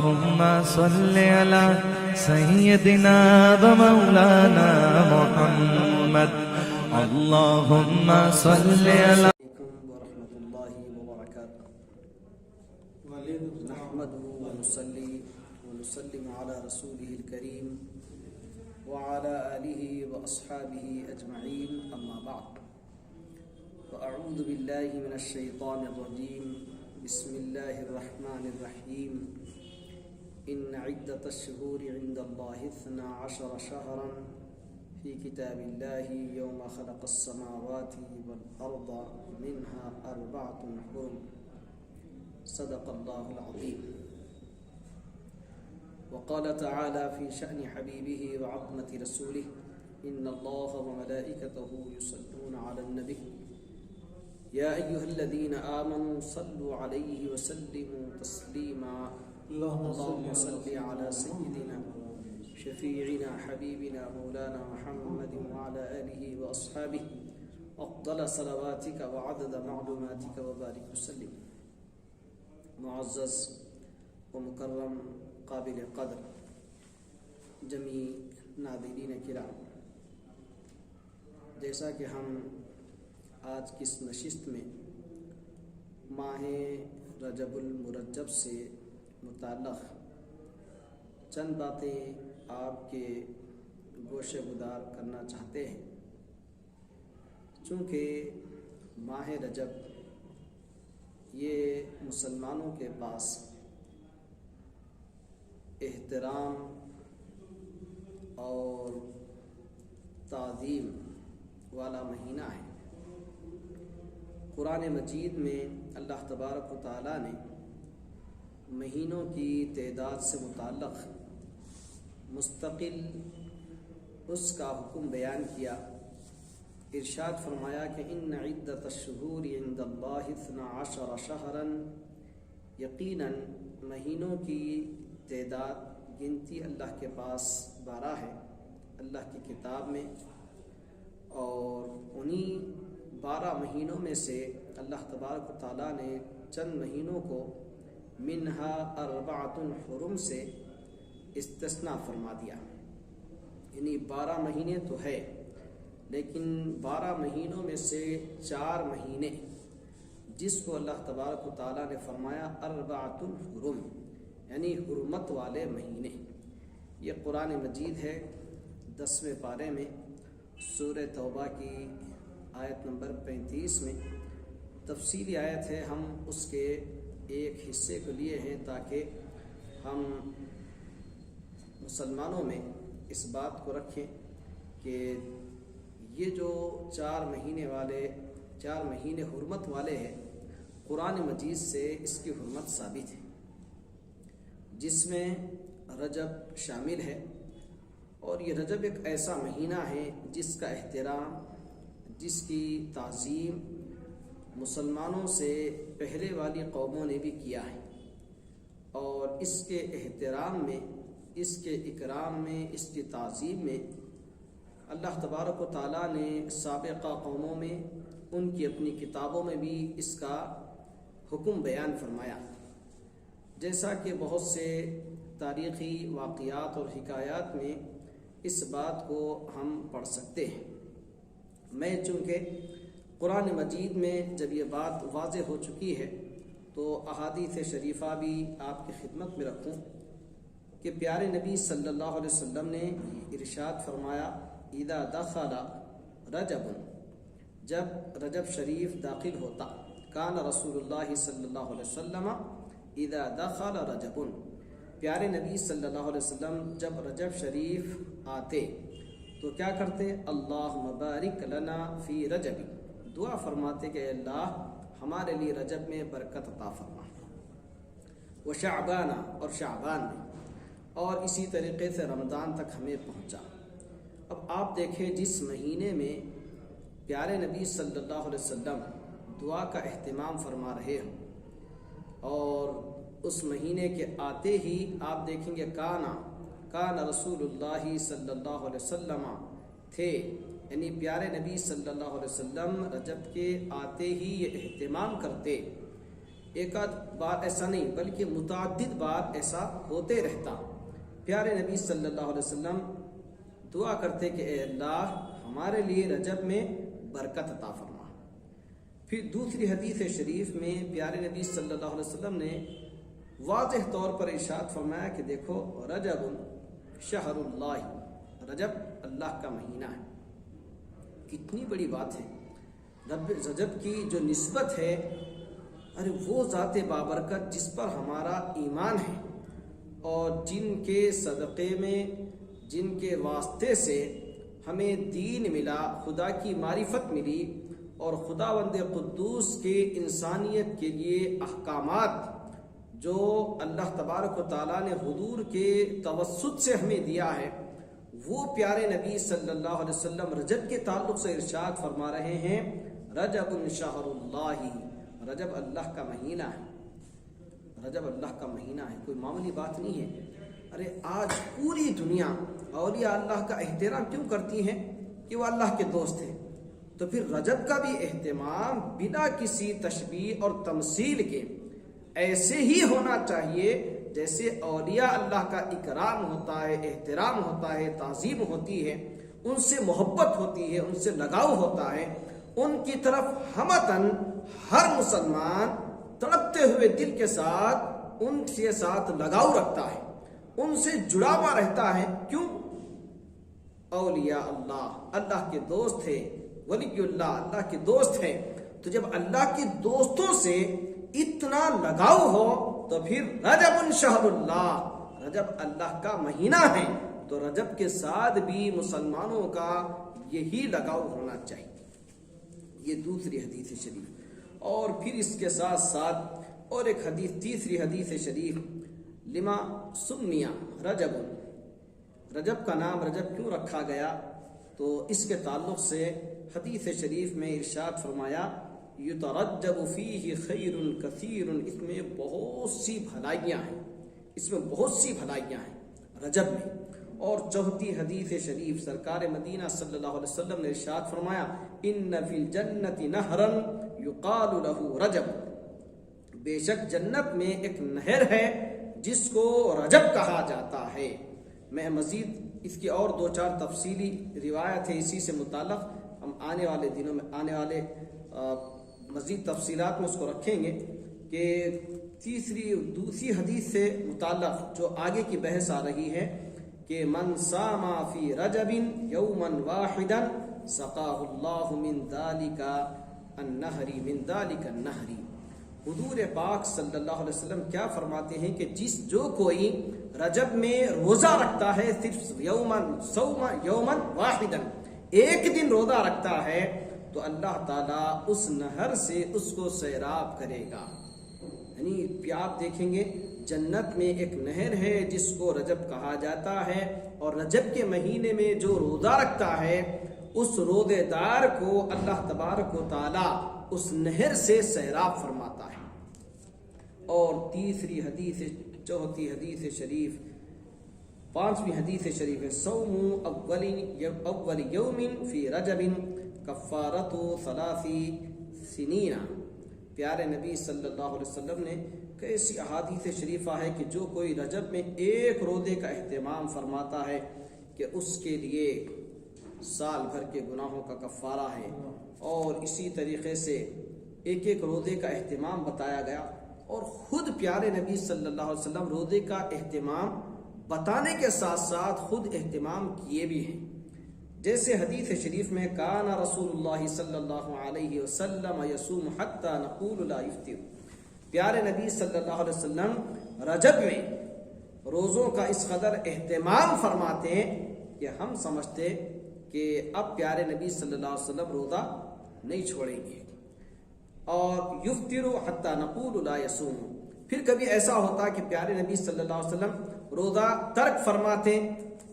اللهم صل على سيدنا ومولانا محمد اللهم صل على ورحمة الله وبركاته نحمده ونصلي ونسلم على رسوله الكريم وعلى آله وأصحابه أجمعين أما بعد فأعوذ بالله من الشيطان الرجيم بسم الله الرحمن الرحيم إن عدة الشهور عند الله 12 شهرا في كتاب الله يوم خلق السماوات والأرض منها 4 حرم صدق الله العظيم. وقال تعالى في شأن حبيبه وعظمة رسوله إن الله وملائكته يصلون على النبي يا أيها الذين آمنوا صلوا عليه وسلموا تسليما اللهم صل على سيدنا شفيعنا حبيبنا مولانا محمد وعلى آله وأصحابه أفضل صلواتك وعدد معلوماتك وبارك وسلم. معزز ومکرم قابل قدر جمی ناظرین کرام، جیسا کہ ہم آج کی اس نشست میں ماہ رجب المرجب سے متعلق چند باتیں آپ کے گوشے گزار کرنا چاہتے ہیں، چونکہ ماہ رجب یہ مسلمانوں کے پاس احترام اور تعظیم والا مہینہ ہے۔ قرآن مجید میں اللہ تبارک و تعالیٰ نے مہینوں کی تعداد سے متعلق مستقل اس کا حکم بیان کیا، ارشاد فرمایا کہ ان عدت الشہور عند اللہ 12 شہرا، یقیناً مہینوں کی تعداد گنتی اللہ کے پاس 12 ہے اللہ کی کتاب میں، اور انہی 12 مہینوں میں سے اللہ تبارک و تعالیٰ نے چند مہینوں کو منہا 4 حرم سے استثناء فرما دیا، یعنی 12 مہینے تو ہے لیکن 12 مہینوں میں سے 4 مہینے جس کو اللہ تبارک و تعالیٰ نے فرمایا 4 حرم، یعنی حرمت والے مہینے۔ یہ قرآن مجید ہے 10ویں پارے میں سورہ توبہ کی آیت نمبر 35 میں تفصیلی آیت ہے، ہم اس کے ایک حصے کو لیے ہیں تاکہ ہم مسلمانوں میں اس بات کو رکھیں کہ یہ جو 4 مہینے حرمت والے ہیں، قرآن مجید سے اس کی حرمت ثابت ہے، جس میں رجب شامل ہے، اور یہ رجب ایک ایسا مہینہ ہے جس کا احترام، جس کی تعظیم مسلمانوں سے پہلے والی قوموں نے بھی کیا ہے، اور اس کے احترام میں، اس کے اکرام میں، اس کی تعظیم میں اللہ تبارک و تعالیٰ نے سابقہ قوموں میں ان کی اپنی کتابوں میں بھی اس کا حکم بیان فرمایا، جیسا کہ بہت سے تاریخی واقعات اور حکایات میں اس بات کو ہم پڑھ سکتے ہیں۔ میں چونکہ قرآن مجید میں جب یہ بات واضح ہو چکی ہے تو احادیث شریفہ بھی آپ کی خدمت میں رکھوں کہ پیارے نبی صلی اللہ علیہ وسلم نے ارشاد فرمایا اذا دخل رجب، جب رجب شریف داخل ہوتا، کان رسول اللہ صلی اللہ علیہ وسلم اذا دخل رجب، پیارے نبی صلی اللہ علیہ وسلم جب رجب شریف آتے تو کیا کرتے؟ اللہم بارک لنا فی رجب، دعا فرماتے کہ اے اللہ ہمارے لیے رجب میں برکت عطا فرما، وہ شعبانہ اور شعبان میں، اور اسی طریقے سے رمضان تک ہمیں پہنچا۔ اب آپ دیکھیں جس مہینے میں پیارے نبی صلی اللہ علیہ وسلم دعا کا اہتمام فرما رہے ہوں، اور اس مہینے کے آتے ہی آپ دیکھیں گے کان رسول اللہ صلی اللہ علیہ وسلم تھے، یعنی پیارے نبی صلی اللہ علیہ وسلم رجب کے آتے ہی یہ اہتمام کرتے ایک آدھ بار ایسا نہیں بلکہ متعدد بار ایسا ہوتے رہتا۔ پیارے نبی صلی اللہ علیہ وسلم دعا کرتے کہ اے اللہ ہمارے لیے رجب میں برکت عطا فرما۔ پھر دوسری حدیث شریف میں پیارے نبی صلی اللہ علیہ وسلم نے واضح طور پر ارشاد فرمایا کہ دیکھو رجب شہر اللہ، رجب اللہ کا مہینہ ہے۔ کتنی بڑی بات ہے، رجب کی جو نسبت ہے، ارے وہ ذات بابرکت جس پر ہمارا ایمان ہے اور جن کے صدقے میں، جن کے واسطے سے ہمیں دین ملا، خدا کی معرفت ملی، اور خداوند قدوس کے انسانیت کے لیے احکامات جو اللہ تبارک و تعالیٰ نے حضور کے توسط سے ہمیں دیا ہے، وہ پیارے نبی صلی اللہ علیہ وسلم رجب کے تعلق سے ارشاد فرما رہے ہیں رجب شہر اللہ، رجب اللہ کا مہینہ ہے، رجب اللہ کا مہینہ ہے، کوئی معمولی بات نہیں ہے۔ ارے آج پوری دنیا اولیاء اللہ کا احترام کیوں کرتی ہیں؟ کہ وہ اللہ کے دوست ہیں، تو پھر رجب کا بھی اہتمام بنا کسی تشبیہ اور تمثیل کے ایسے ہی ہونا چاہیے جیسے اولیاء اللہ کا اکرام ہوتا ہے، احترام ہوتا ہے، تعظیم ہوتی ہے، ان سے محبت ہوتی ہے، ان سے لگاؤ ہوتا ہے، ان کی طرف ہمتاً ہر مسلمان تڑپتے ہوئے دل کے ساتھ ان کے ساتھ لگاؤ رکھتا ہے، ان سے جڑا ہوا رہتا ہے۔ کیوں؟ اولیاء اللہ اللہ کے دوست ہے، ولی اللہ اللہ کے دوست ہے، تو جب اللہ کے دوستوں سے اتنا لگاؤ ہو تو پھر رجب شہر اللہ، رجب اللہ کا مہینہ ہے، تو رجب کے ساتھ بھی مسلمانوں کا یہی لگاؤ ہونا چاہیے۔ یہ دوسری حدیث شریف، اور پھر اس کے ساتھ ساتھ اور ایک حدیث، تیسری حدیث شریف، لما سمیہ رجب، رجب کا نام رجب کیوں رکھا گیا؟ تو اس کے تعلق سے حدیث شریف میں ارشاد فرمایا یترجب فیہ خیر کثیر، اس میں بہت سی بھلائیاں ہیں، اس میں بہت سی بھلائیاں ہیں رجب میں۔ اور چوتھی حدیث شریف سرکار مدینہ صلی اللہ علیہ وسلم نے ارشاد فرمایا ان فی الجنت نہرا یقال لہ رجب، بے شک جنت میں ایک نہر ہے جس کو رجب کہا جاتا ہے۔ میں مزید اس کی اور دو چار تفصیلی روایت ہے اسی سے متعلق، ہم آنے والے دنوں میں آنے والے مزید تفصیلات میں اس کو رکھیں گے کہ دوسری حدیث سے متعلق جو آگے کی بحث آ رہی ہے کہ من صام فی رجب یوما واحدا سقاہ اللہ من ذالک النہر، من ذالک النہر۔ حضور پاک صلی اللہ علیہ وسلم کیا فرماتے ہیں کہ جو کوئی رجب میں روزہ رکھتا ہے، صرف یوما واحدا، ایک دن روزہ رکھتا ہے، تو اللہ تعالیٰ اس نہر سے اس کو سیراب کرے گا۔ یعنی آپ دیکھیں گے جنت میں ایک نہر ہے جس کو رجب کہا جاتا ہے، اور رجب کے مہینے میں جو روزہ رکھتا ہے اس روزے دار کو اللہ تبارک و تعالیٰ اس نہر سے سیراب فرماتا ہے۔ اور تیسری حدیث، چوتھی حدیث شریف، پانچویں حدیث شریف ہے صوم اول یوم فی رجب کفارت ثلاث سنین۔ پیارے نبی صلی اللہ علیہ وسلم نے کیسی احادیث شریفہ ہے کہ جو کوئی رجب میں ایک روزے کا اہتمام فرماتا ہے کہ اس کے لیے سال بھر کے گناہوں کا کفارہ ہے، اور اسی طریقے سے ایک ایک روزے کا اہتمام بتایا گیا، اور خود پیارے نبی صلی اللہ علیہ وسلم روزے کا اہتمام بتانے کے ساتھ ساتھ خود اہتمام کیے بھی ہیں۔ جیسے حدیث شریف میں کان رسول اللہ صلی اللہ علیہ وسلم یصوم حتی نقول لا یفطر، پیارے نبی صلی اللہ علیہ وسلم رجب میں روزوں کا اس قدر اہتمام فرماتے ہیں کہ ہم سمجھتے کہ اب پیارے نبی صلی اللہ علیہ وسلم روزہ نہیں چھوڑیں گے، اور یفطر حتی نقول لا یصوم۔ پھر کبھی ایسا ہوتا کہ پیارے نبی صلی اللہ علیہ وسلم روزہ ترک فرماتے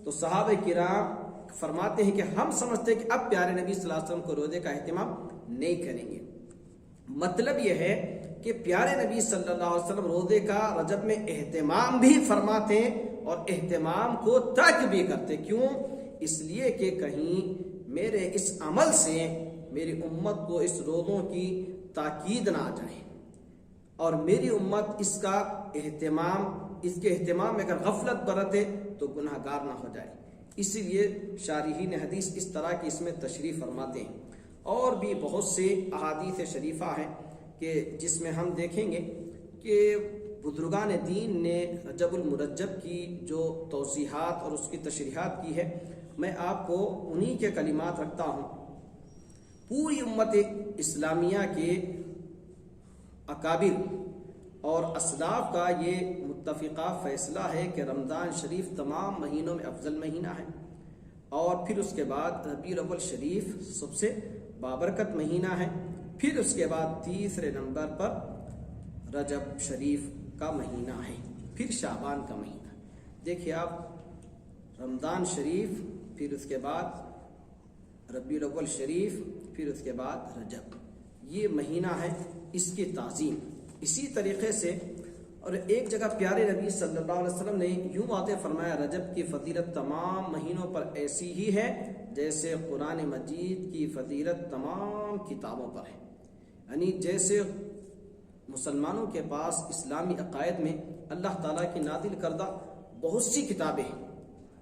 تو صحابہ کرام فرماتے ہیں کہ ہم سمجھتے کہ اب پیارے نبی صلی اللہ علیہ وسلم کو روزے کا اہتمام نہیں کریں گے۔ مطلب یہ ہے کہ پیارے نبی صلی اللہ علیہ وسلم روزے کا رجب میں اہتمام بھی فرماتے اور اہتمام کو ترک بھی کرتے۔ کیوں؟ اس لیے کہ کہیں میرے اس عمل سے میری امت کو اس روزوں کی تاکید نہ آ جائے، اور میری امت اس کے اہتمام میں اگر غفلت برتے تو گناہ گار نہ ہو جائے۔ اسی لیے شارحین حدیث اس طرح کی اس میں تشریح فرماتے ہیں۔ اور بھی بہت سے احادیث شریفہ ہیں کہ جس میں ہم دیکھیں گے کہ بزرگان دین نے رجب المرجب کی جو توضیحات اور اس کی تشریحات کی ہے، میں آپ کو انہی کے کلمات رکھتا ہوں۔ پوری امت اسلامیہ کے اکابر اور اسلاف کا یہ متفقہ فیصلہ ہے کہ رمضان شریف تمام مہینوں میں افضل مہینہ ہے، اور پھر اس کے بعد ربیع الاول شریف سب سے بابرکت مہینہ ہے، پھر اس کے بعد تیسرے نمبر پر رجب شریف کا مہینہ ہے، پھر شعبان کا مہینہ۔ دیکھیے آپ، رمضان شریف، پھر اس کے بعد ربیع الاول شریف، پھر اس کے بعد رجب، یہ مہینہ ہے، اس کی تعظیم۔ اسی طریقے سے اور ایک جگہ پیارے نبی صلی اللہ علیہ وسلم نے یوں واضح فرمایا، رجب کی فضیلت تمام مہینوں پر ایسی ہی ہے جیسے قرآن مجید کی فضیلت تمام کتابوں پر ہے۔ یعنی جیسے مسلمانوں کے پاس اسلامی عقائد میں اللہ تعالیٰ کی نازل کردہ بہت سی کتابیں ہیں،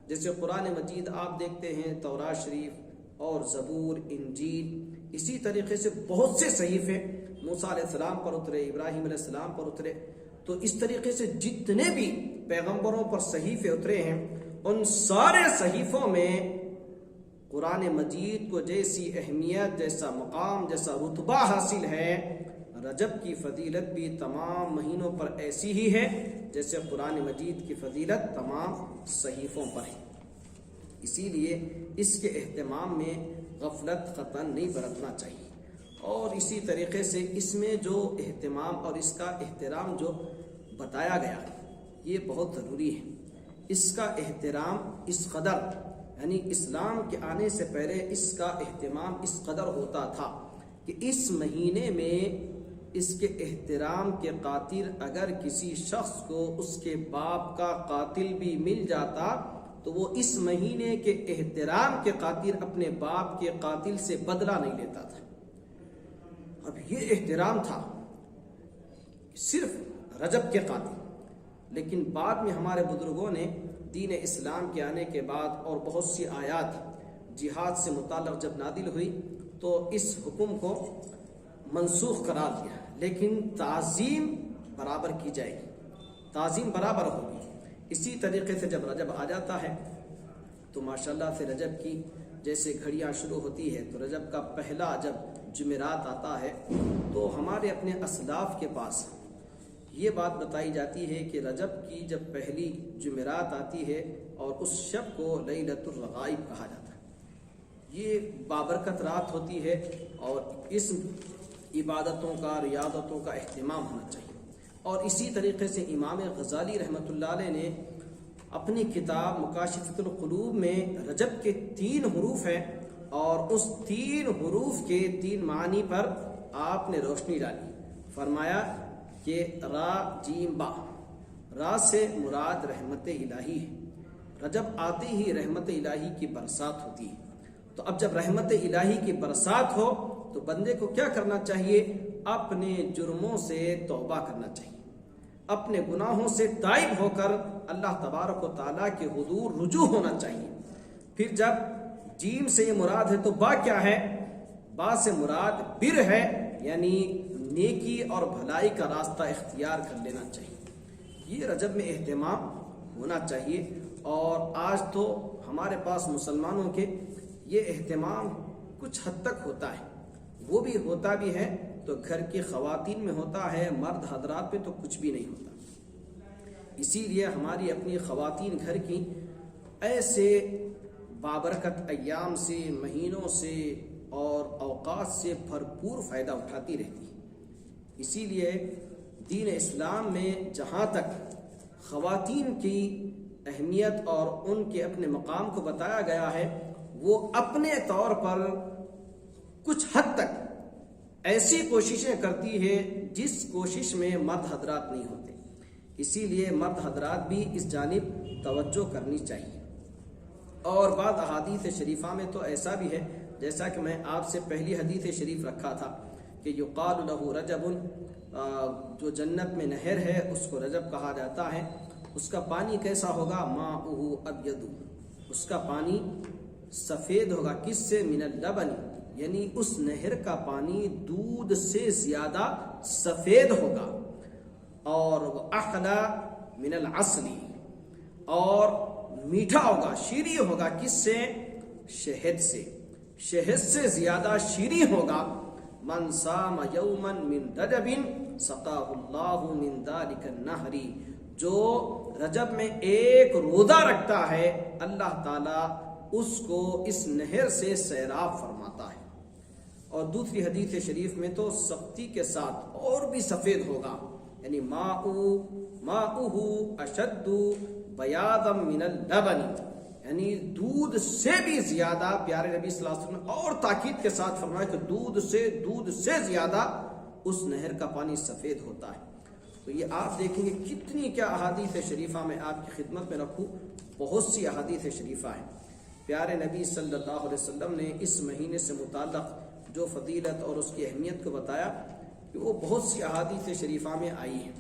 جیسے قرآن مجید آپ دیکھتے ہیں، تورات شریف اور زبور، انجیل، اسی طریقے سے بہت سے صحیفے موسیٰ علیہ السلام پر اترے، ابراہیم علیہ السلام پر اترے، تو اس طریقے سے جتنے بھی پیغمبروں پر صحیفے اترے ہیں، ان سارے صحیفوں میں قرآن مجید کو جیسی اہمیت، جیسا مقام، جیسا رتبہ حاصل ہے، رجب کی فضیلت بھی تمام مہینوں پر ایسی ہی ہے جیسے قرآن مجید کی فضیلت تمام صحیفوں پر ہے۔ اسی لیے اس کے اہتمام میں غفلت قطعاً نہیں برتنا چاہیے، اور اسی طریقے سے اس میں جو اہتمام اور اس کا احترام جو بتایا گیا یہ بہت ضروری ہے۔ اس کا احترام اس قدر، یعنی اسلام کے آنے سے پہلے اس کا اہتمام اس قدر ہوتا تھا کہ اس مہینے میں اس کے احترام کے قاتل اگر کسی شخص کو اس کے باپ کا قاتل بھی مل جاتا تو وہ اس مہینے کے احترام کے خاطر اپنے باپ کے قاتل سے بدلہ نہیں لیتا تھا۔ اب یہ احترام تھا صرف رجب کے قاتل، لیکن بعد میں ہمارے بزرگوں نے دین اسلام کے آنے کے بعد اور بہت سی آیات جہاد سے متعلق جب نازل ہوئی تو اس حکم کو منسوخ قرار دیا، لیکن تعظیم برابر کی جائے گی، تعظیم برابر ہوگی۔ اسی طریقے سے جب رجب آ جاتا ہے تو ماشاءاللہ سے رجب کی جیسے گھڑیاں شروع ہوتی ہے تو رجب کا پہلا جب جمعرات آتا ہے تو ہمارے اپنے اسلاف کے پاس یہ بات بتائی جاتی ہے کہ رجب کی جب پہلی جمعرات آتی ہے اور اس شب کو لیلۃ الرغائب کہا جاتا ہے، یہ بابرکت رات ہوتی ہے اور اس عبادتوں کا، ریاضتوں کا اہتمام ہونا چاہیے۔ اور اسی طریقے سے امام غزالی رحمۃ اللہ علیہ نے اپنی کتاب مکاشفۃ القلوب میں رجب کے 3 حروف ہیں اور اس 3 حروف کے 3 معنی پر آپ نے روشنی ڈالی۔ فرمایا کہ را جیم با، را سے مراد رحمت الہی ہے، رجب آتے ہی رحمت الہی کی برسات ہوتی ہے۔ تو اب جب رحمت الہی کی برسات ہو تو بندے کو کیا کرنا چاہیے؟ اپنے جرموں سے توبہ کرنا چاہیے، اپنے گناہوں سے تائب ہو کر اللہ تبارک و تعالیٰ کے حضور رجوع ہونا چاہیے۔ پھر جب جیم سے یہ مراد ہے تو با کیا ہے؟ با سے مراد بر ہے، یعنی نیکی اور بھلائی کا راستہ اختیار کر لینا چاہیے۔ یہ رجب میں اہتمام ہونا چاہیے، اور آج تو ہمارے پاس مسلمانوں کے یہ اہتمام کچھ حد تک ہوتا ہے، وہ بھی ہوتا بھی ہے تو گھر کی خواتین میں ہوتا ہے، مرد حضرات پہ تو کچھ بھی نہیں ہوتا۔ اسی لیے ہماری اپنی خواتین گھر کی ایسے بابرکت ایام سے، مہینوں سے اور اوقات سے بھرپور فائدہ اٹھاتی رہتی ہے۔ اسی لیے دین اسلام میں جہاں تک خواتین کی اہمیت اور ان کے اپنے مقام کو بتایا گیا ہے، وہ اپنے طور پر کچھ حد تک ایسی کوششیں کرتی ہے جس کوشش میں مرد حضرات نہیں ہوتے۔ اسی لیے مرد حضرات بھی اس جانب توجہ کرنی چاہیے۔ اور بعض احادیث شریفہ میں تو ایسا بھی ہے، جیسا کہ میں آپ سے پہلی حدیث شریف رکھا تھا کہ یقال لہ رجب، جو جنت میں نہر ہے اس کو رجب کہا جاتا ہے. اس کا پانی کیسا ہوگا؟ ماؤہ ابید، اس کا پانی سفید ہوگا. کس سے؟ من اللبن، یعنی اس نہر کا پانی دودھ سے زیادہ سفید ہوگا. اور احلی من العسل، اور میٹھا ہوگا، شیریں ہوگا. کس سے؟ شہد سے. شہد سے زیادہ شیریں ہوگا. من صام یوما من رجب سقاہ اللہ من ذلک النہر، جو رجب میں ایک روزہ رکھتا ہے اللہ تعالیٰ اس کو اس نہر سے سیراب فرماتا ہے. اور دوسری حدیث شریف میں تو سختی کے ساتھ اور بھی سفید ہوگا، یعنی ماؤہ اشد بیاضا من اللبن، یعنی دودھ سے بھی زیادہ. پیارے نبی صلی اللہ علیہ وسلم نے اور تاکید کے ساتھ فرمایا کہ دودھ سے زیادہ اس نہر کا پانی سفید ہوتا ہے. تو یہ آپ دیکھیں گے کتنی کیا احادیث شریفہ میں آپ کی خدمت میں رکھوں. بہت سی احادیث شریفہ ہیں. پیارے نبی صلی اللہ علیہ وسلم نے اس مہینے سے متعلق جو فضیلت اور اس کی اہمیت کو بتایا کہ وہ بہت سی احادیث شریفہ میں آئی ہیں.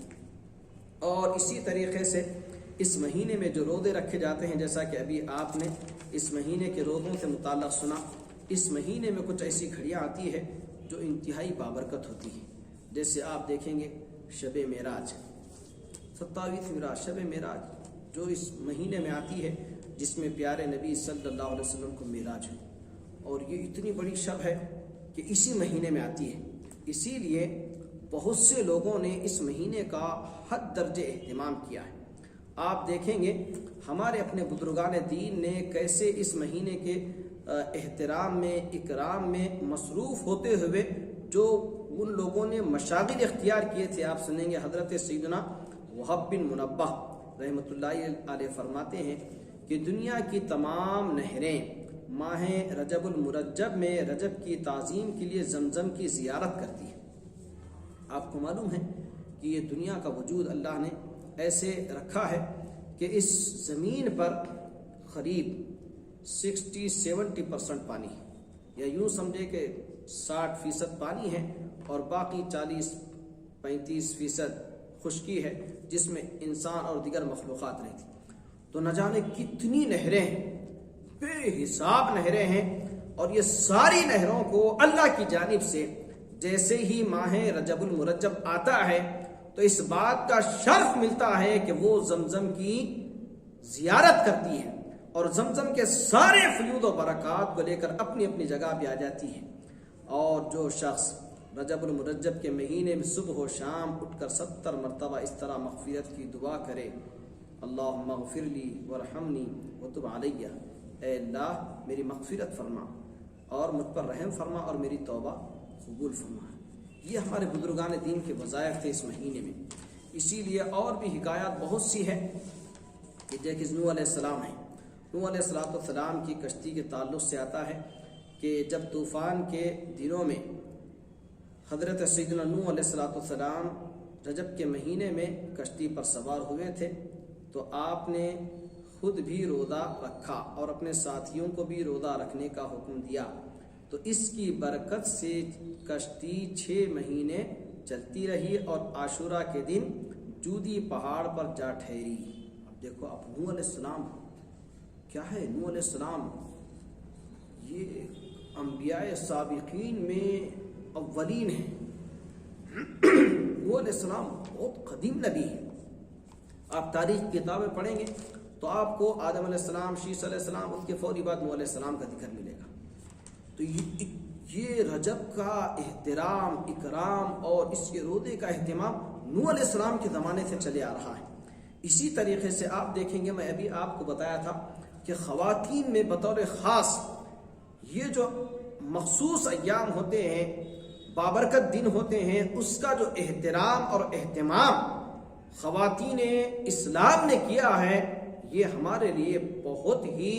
اور اسی طریقے سے اس مہینے میں جو روزے رکھے جاتے ہیں، جیسا کہ ابھی آپ نے اس مہینے کے روزوں سے متعلق سنا، اس مہینے میں کچھ ایسی گھڑیاں آتی ہے جو انتہائی بابرکت ہوتی ہیں. جیسے آپ دیکھیں گے شب معراج، 27 معراج، شب معراج جو اس مہینے میں آتی ہے، جس میں پیارے نبی صلی اللہ علیہ وسلم کو معراج ہے. اور یہ اتنی بڑی شب ہے کہ اسی مہینے میں آتی ہے. اسی لیے بہت سے لوگوں نے اس مہینے کا حد درجے اہتمام کیا ہے. آپ دیکھیں گے ہمارے اپنے بزرگان دین نے کیسے اس مہینے کے احترام میں، اکرام میں مصروف ہوتے ہوئے جو ان لوگوں نے مشاغل اختیار کیے تھے. آپ سنیں گے حضرت سیدنا وہب بن منبہ رحمۃ اللہ علیہ فرماتے ہیں کہ دنیا کی تمام نہریں ماہ رجب المرجب میں رجب کی تعظیم کے لیے زمزم کی زیارت کرتی ہیں. آپ کو معلوم ہے کہ یہ دنیا کا وجود اللہ نے ایسے رکھا ہے کہ اس زمین پر قریب 60-70% پانی ہے، یا یوں سمجھے کہ 60% پانی ہے اور باقی 40-35% خشکی ہے، جس میں انسان اور دیگر مخلوقات رہتی. تو نہ جانے کتنی نہریں ہیں، بے حساب نہریں ہیں. اور یہ ساری نہروں کو اللہ کی جانب سے جیسے ہی ماہ رجب المرجب آتا ہے تو اس بات کا شرف ملتا ہے کہ وہ زمزم کی زیارت کرتی ہے اور زمزم کے سارے فیوض و برکات کو لے کر اپنی اپنی جگہ پہ آ جاتی ہے. اور جو شخص رجب المرجب کے مہینے میں صبح و شام اٹھ کر 70 مرتبہ اس طرح مغفرت کی دعا کرے، اللہم اغفر لی ورحمنی وتب علیہ، اے اللہ میری مغفرت فرما اور مجھ پر رحم فرما اور میری توبہ قبول فرما. یہ ہمارے بزرگان دین کے وظائف تھے اس مہینے میں. اسی لیے اور بھی حکایات بہت سی ہیں کہ جیسے نوح علیہ السلام ہیں. نوح علیہ السلام کی کشتی کے تعلق سے آتا ہے کہ جب طوفان کے دنوں میں حضرت سیدنا نوح علیہ السلام رجب کے مہینے میں کشتی پر سوار ہوئے تھے تو آپ نے خود بھی روزہ رکھا اور اپنے ساتھیوں کو بھی روزہ رکھنے کا حکم دیا. تو اس کی برکت سے کشتی 6 مہینے چلتی رہی اور عاشورہ کے دن جودی پہاڑ پر جا ٹھہری. اب دیکھو اب نوح علیہ السلام کیا ہے. نوح علیہ السلام یہ انبیاء سابقین میں اولین ہیں. نوح علیہ السلام بہت قدیم نبی ہے. آپ تاریخ کی کتابیں پڑھیں گے تو آپ کو آدم علیہ السلام، شیس علیہ السلام، اس کے فوری بعد نوح علیہ السلام کا ذکر ملے گا. تو یہ رجب کا احترام، اکرام اور اس کے روزے کا اہتمام نوح علیہ السلام کے زمانے سے چلے آ رہا ہے. اسی طریقے سے آپ دیکھیں گے، میں ابھی آپ کو بتایا تھا کہ خواتین میں بطور خاص یہ جو مخصوص ایام ہوتے ہیں، بابرکت دن ہوتے ہیں، اس کا جو احترام اور اہتمام خواتین اسلام نے کیا ہے، یہ ہمارے لیے بہت ہی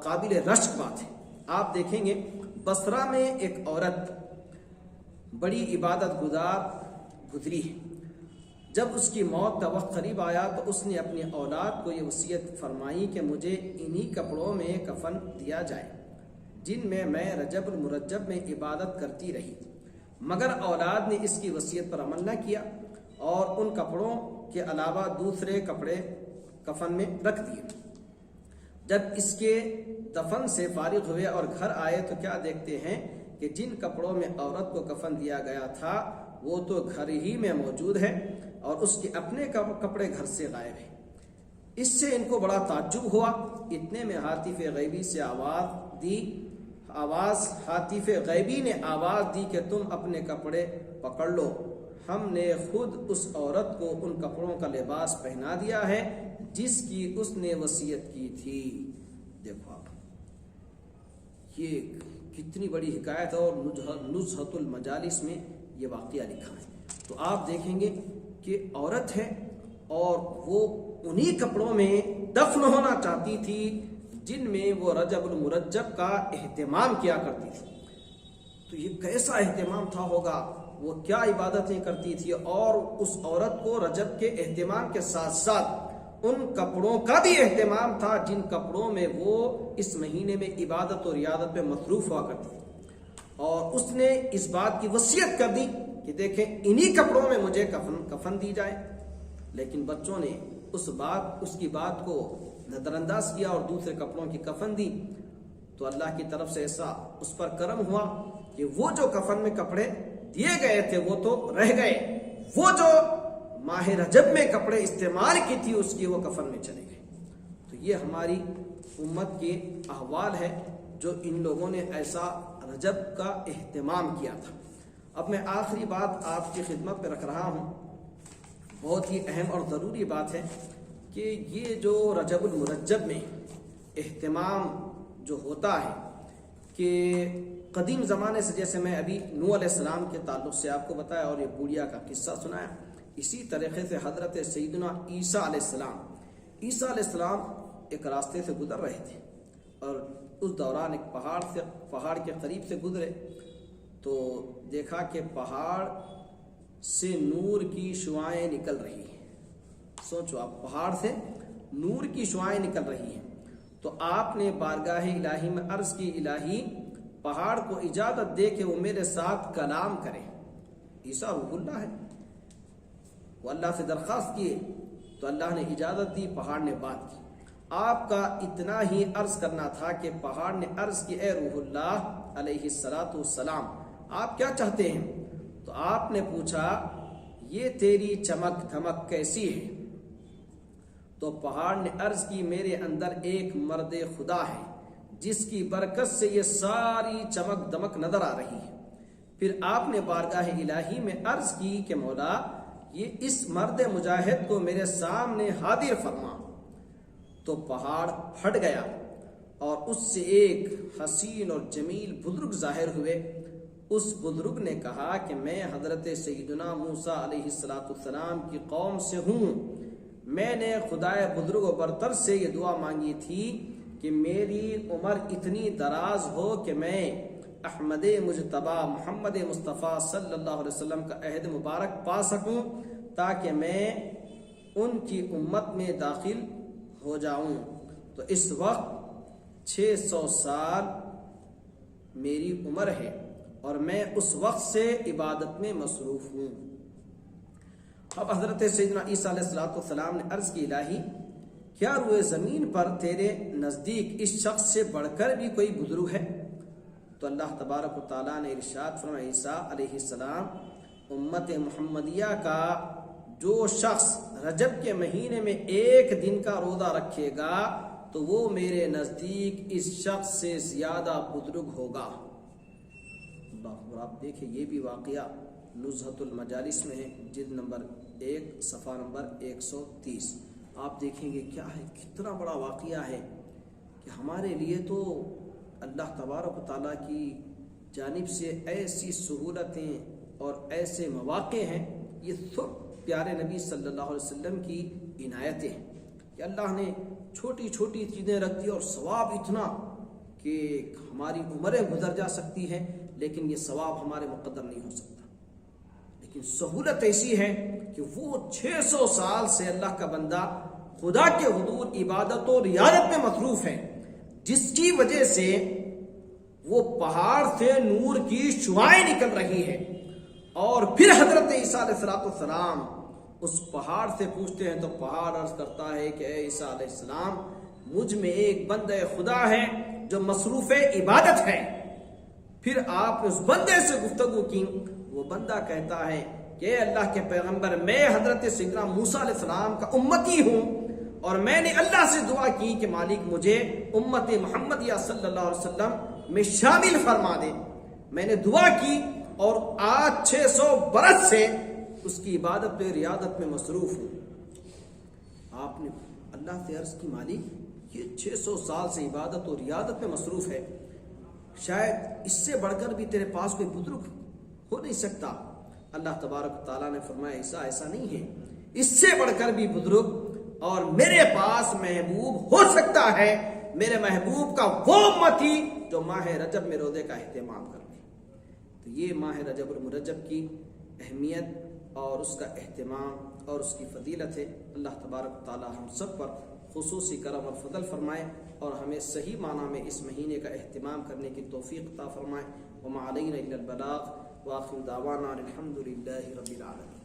قابل رشک بات ہے. آپ دیکھیں گے بصرہ میں ایک عورت بڑی عبادت گزار گزری ہے. جب اس کی موت کا وقت قریب آیا تو اس نے اپنی اولاد کو یہ وصیت فرمائی کہ مجھے انہی کپڑوں میں کفن دیا جائے جن میں رجب المرجب میں عبادت کرتی رہی. مگر اولاد نے اس کی وصیت پر عمل نہ کیا اور ان کپڑوں کے علاوہ دوسرے کپڑے کفن میں رکھ دیے۔ جب اس کے دفن سے فارغ ہوئے اور گھر آئے تو کیا دیکھتے ہیں کہ جن کپڑوں میں عورت کو کفن دیا گیا تھا وہ تو گھر ہی میں موجود ہے اور اس کے اپنے کپڑے گھر سے غائب ہیں۔ اس سے ان کو بڑا تعجب ہوا۔ اتنے میں ہاتف غیبی سے ہاتف غیبی نے آواز دی کہ تم اپنے کپڑے پکڑ لو، ہم نے خود اس عورت کو ان کپڑوں کا لباس پہنا دیا ہے جس کی اس نے وصیت کی تھی۔ دیکھو آپ، یہ کتنی بڑی حکایت ہے، اور نزہۃ المجالس میں یہ واقعہ لکھا ہے۔ تو آپ دیکھیں گے کہ عورت ہے اور وہ انہی کپڑوں میں دفن ہونا چاہتی تھی جن میں وہ رجب المرجب کا اہتمام کیا کرتی تھی۔ تو یہ کیسا اہتمام تھا ہوگا، وہ کیا عبادتیں کرتی تھی، اور اس عورت کو رجب کے اہتمام کے ساتھ ساتھ ان کپڑوں کا بھی اہتمام تھا جن کپڑوں میں وہ اس مہینے میں عبادت اور ریاضت میں مصروف ہوا کرتی تھی، اور اس نے اس بات کی وصیت کر دی کہ دیکھیں انہی کپڑوں میں مجھے کفن دی جائے۔ لیکن بچوں نے اس کی بات کو نظر انداز کیا اور دوسرے کپڑوں کی کفن دی، تو اللہ کی طرف سے ایسا اس پر کرم ہوا کہ وہ جو کفن میں کپڑے دیے گئے تھے وہ تو رہ گئے، وہ جو ماہ رجب میں کپڑے استعمال کی تھی اس کی وہ کفن میں چلے گئے۔ تو یہ ہماری امت کے احوال ہے جو ان لوگوں نے ایسا رجب کا اہتمام کیا تھا۔ اب میں آخری بات آپ کی خدمت پہ رکھ رہا ہوں، بہت ہی اہم اور ضروری بات ہے کہ یہ جو رجب المرجب میں اہتمام جو ہوتا ہے کہ قدیم زمانے سے، جیسے میں ابھی نوح علیہ السلام کے تعلق سے آپ کو بتایا اور یہ بوڑھیا کا قصہ سنایا، اسی طریقے سے حضرت سیدنا عیسیٰ علیہ السلام ایک راستے سے گزر رہے تھے اور اس دوران ایک پہاڑ کے قریب سے گزرے تو دیکھا کہ پہاڑ سے نور کی شعاعیں نکل رہی ہیں۔ سوچو آپ، پہاڑ سے نور کی شعاعیں نکل رہی ہیں۔ تو آپ نے بارگاہ الہی میں عرض کی، الہی پہاڑ کو اجازت دے کہ وہ میرے ساتھ کلام کرے۔ عیسیٰ روح اللہ ہے، وہ اللہ سے درخواست کیے تو اللہ نے اجازت دی، پہاڑ نے بات کی۔ آپ کا اتنا ہی عرض کرنا تھا کہ پہاڑ نے عرض کی، اے روح اللہ علیہ السلام، آپ کیا چاہتے ہیں؟ تو آپ نے پوچھا، یہ تیری چمک دھمک کیسی ہے؟ تو پہاڑ نے عرض کی، میرے اندر ایک مرد خدا ہے جس کی برکت سے یہ ساری چمک دمک نظر آ رہی ہے۔ پھر آپ نے بارگاہ الہی میں عرض کی کہ مولا، یہ اس مرد مجاہد کو میرے سامنے حاضر فرما۔ تو پہاڑ ہٹ گیا اور اس سے ایک حسین اور جمیل بزرگ ظاہر ہوئے۔ اس بزرگ نے کہا کہ میں حضرت سیدنا موسیٰ علیہ السلام کی قوم سے ہوں، میں نے خدائے بزرگ و برتر سے یہ دعا مانگی تھی کہ میری عمر اتنی دراز ہو کہ میں احمد مجتبی محمد مصطفیٰ صلی اللہ علیہ وسلم کا عہد مبارک پا سکوں تاکہ میں ان کی امت میں داخل ہو جاؤں۔ تو اس وقت 600 سال میری عمر ہے اور میں اس وقت سے عبادت میں مصروف ہوں۔ اب حضرت سیدنا عیسیٰ علیہ السلام نے عرض کی، الہی کیا روئے زمین پر تیرے نزدیک اس شخص سے بڑھ کر بھی کوئی بزرگ ہے؟ تو اللہ تبارک و تعالیٰ نے ارشاد فرمایا، عیسیٰ علیہ السلام، امت محمدیہ کا جو شخص رجب کے مہینے میں ایک دن کا روزہ رکھے گا تو وہ میرے نزدیک اس شخص سے زیادہ بزرگ ہوگا۔ اور آپ دیکھیں یہ بھی واقعہ نزہۃ المجالس میں ہے، جلد نمبر 1 صفحہ نمبر 130۔ آپ دیکھیں گے کیا ہے، کتنا بڑا واقعہ ہے کہ ہمارے لیے تو اللہ تبارک و تعالیٰ کی جانب سے ایسی سہولتیں اور ایسے مواقع ہیں، یہ سب پیارے نبی صلی اللہ علیہ وسلم کی عنایتیں ہیں کہ اللہ نے چھوٹی چھوٹی چیزیں رکھ دی اور ثواب اتنا کہ ہماری عمریں گزر جا سکتی ہیں لیکن یہ ثواب ہمارے مقدر نہیں ہو سکتا۔ لیکن سہولت ایسی ہے کہ وہ 600 سال سے اللہ کا بندہ خدا کے حضور عبادت و ریاضت میں مصروف ہے، جس کی وجہ سے وہ پہاڑ سے نور کی شعاعیں نکل رہی ہے اور پھر حضرت عیسیٰ علیہ السلام اس پہاڑ سے پوچھتے ہیں تو پہاڑ عرض کرتا ہے کہ اے عیسیٰ علیہ السلام، مجھ میں ایک بندہ خدا ہے جو مصروف عبادت ہے۔ پھر آپ نے اس بندے سے گفتگو کی، وہ بندہ کہتا ہے کہ اے اللہ کے پیغمبر، میں حضرت سیدنا موسیٰ علیہ السلام کا امتی ہوں، اور میں نے اللہ سے دعا کی کہ مالک مجھے امت محمدیہ صلی اللہ علیہ وسلم میں شامل فرما دے۔ میں نے دعا کی اور آج 600 برس سے اس کی عبادت میں ریاضت میں مصروف ہوں۔ آپ نے اللہ سے عرض کی مالک، یہ 600 سال سے عبادت اور ریاضت میں مصروف ہے، شاید اس سے بڑھ کر بھی تیرے پاس کوئی بزرگ ہو نہیں سکتا۔ اللہ تبارک تعالیٰ نے فرمایا عیسیٰ ایسا نہیں ہے، اس سے بڑھ کر بھی بزرگ اور میرے پاس محبوب ہو سکتا ہے، میرے محبوب کا وہ امتی جو ماہ رجب میں روزے کا اہتمام کر لے۔ تو یہ ماہ رجب المرجب کی اہمیت اور اس کا اہتمام اور اس کی فضیلت ہے۔ اللہ تبارک تعالی ہم سب پر خصوصی کرم اور فضل فرمائے اور ہمیں صحیح معنی میں اس مہینے کا اہتمام کرنے کی توفیق عطا فرمائے۔ وما علینا الا البلاغ، وآخر دعوانا الحمد للہ رب العالمین۔